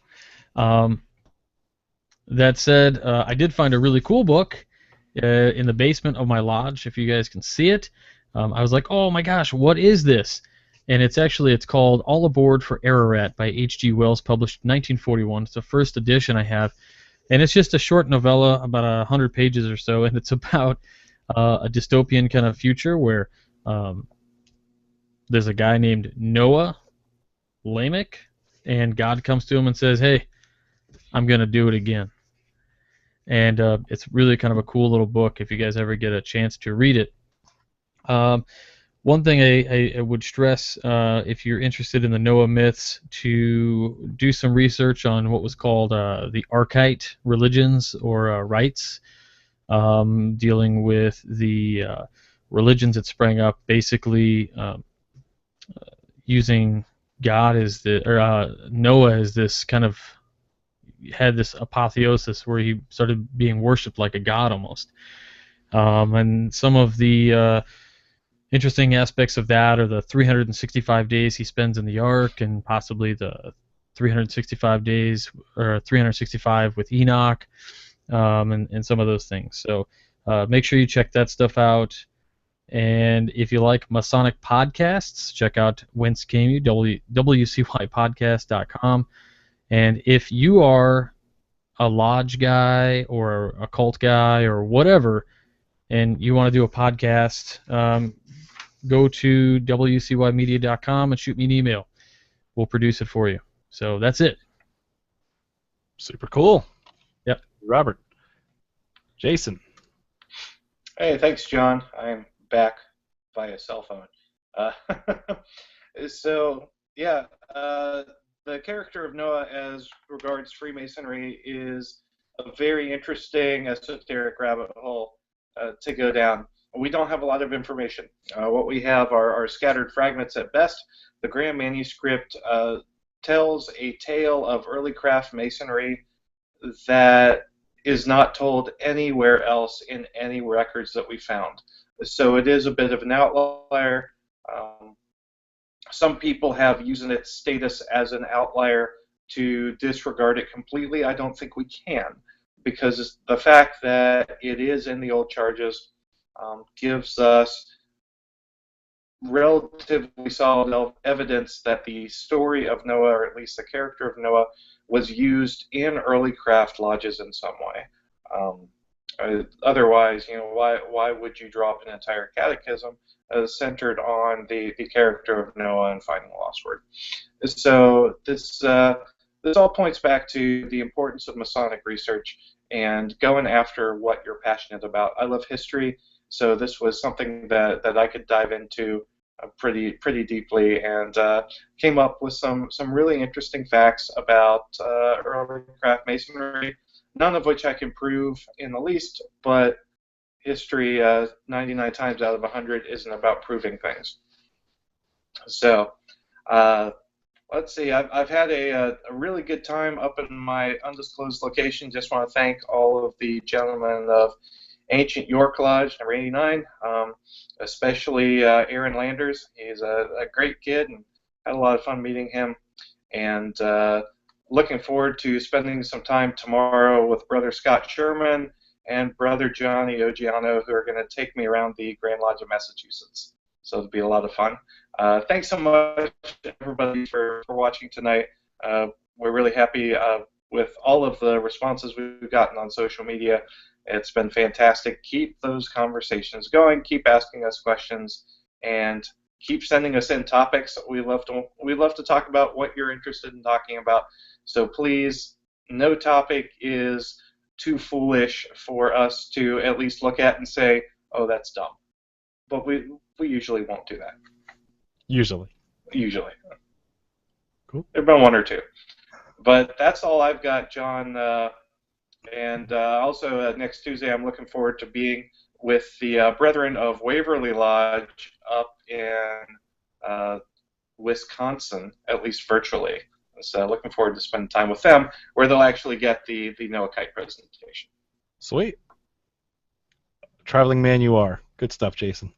That said, I did find a really cool book in the basement of my lodge, if you guys can see it. I was like, oh my gosh, what is this? And it's called All Aboard for Ararat by H.G. Wells, published in 1941. It's the first edition I have. And it's just a short novella, about 100 pages or so, and it's about a dystopian kind of future where there's a guy named Noah Lamech, and God comes to him and says, "Hey, I'm going to do it again." And it's really kind of a cool little book if you guys ever get a chance to read it. One thing I would stress, if you're interested in the Noah myths, to do some research on what was called the Archite religions or rites, dealing with the religions that sprang up, basically using God as Noah as this kind of had this apotheosis where he started being worshipped like a god almost. And some of the interesting aspects of that are the 365 days he spends in the ark, and possibly the 365 days or 365 with Enoch, and some of those things. So make sure you check that stuff out. And if you like Masonic podcasts, check out Whence Came You, WCYpodcast.com. And if you are a lodge guy or a cult guy or whatever, and you want to do a podcast, go to WCYmedia.com and shoot me an email. We'll produce it for you. So that's it. Super cool. Yep. Robert. Jason. Hey, thanks, John. I'm back via cell phone. So, yeah, the character of Noah as regards Freemasonry is a very interesting esoteric rabbit hole to go down. We don't have a lot of information. What we have are scattered fragments at best. The Grand Manuscript tells a tale of early craft masonry that is not told anywhere else in any records that we found. So it is a bit of an outlier. Some people have used its status as an outlier to disregard it completely. I don't think we can, because the fact that it is in the old charges gives us relatively solid evidence that the story of Noah, or at least the character of Noah, was used in early craft lodges in some way. Otherwise, why would you drop an entire catechism centered on the character of Noah and finding the lost word? So this all points back to the importance of Masonic research and going after what you're passionate about. I love history, so this was something that I could dive into pretty deeply, and came up with some really interesting facts about early craft masonry, none of which I can prove in the least, but history 99 times out of 100 isn't about proving things. So let's see, I've had a really good time up in my undisclosed location. Just want to thank all of the gentlemen of Ancient York Lodge, number 89, especially Aaron Landers. He's a great kid, and had a lot of fun meeting him. And looking forward to spending some time tomorrow with Brother Scott Sherman and Brother Johnny Ogiano, who are going to take me around the Grand Lodge of Massachusetts. So it'll be a lot of fun. Thanks so much, everybody, for watching tonight. We're really happy with all of the responses we've gotten on social media. It's been fantastic. Keep those conversations going. Keep asking us questions, and keep sending us in topics. We love to talk about what you're interested in talking about. So please, no topic is too foolish for us to at least look at and say, "Oh, that's dumb." But we usually won't do that. Usually. Cool. There've been one or two, but that's all I've got, John. And also next Tuesday, I'm looking forward to being with the Brethren of Waverly Lodge up in Wisconsin, at least virtually. So looking forward to spending time with them, where they'll actually get the Noahide presentation. Sweet. Traveling man you are. Good stuff, Jason.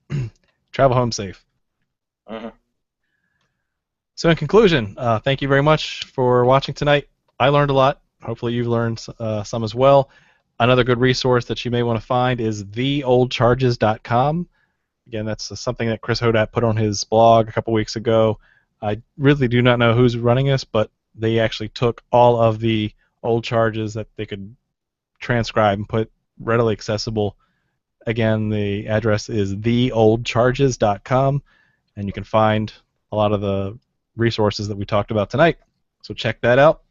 Travel home safe. Uh-huh. So in conclusion, thank you very much for watching tonight. I learned a lot. Hopefully you've learned some as well. Another good resource that you may want to find is theoldcharges.com. Again, that's something that Chris Hodat put on his blog a couple weeks ago. I really do not know who's running this, but they actually took all of the old charges that they could transcribe and put readily accessible. Again, the address is theoldcharges.com, and you can find a lot of the resources that we talked about tonight. So check that out.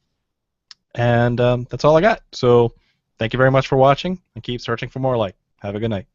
And that's all I got. So thank you very much for watching, and keep searching for more light. Have a good night.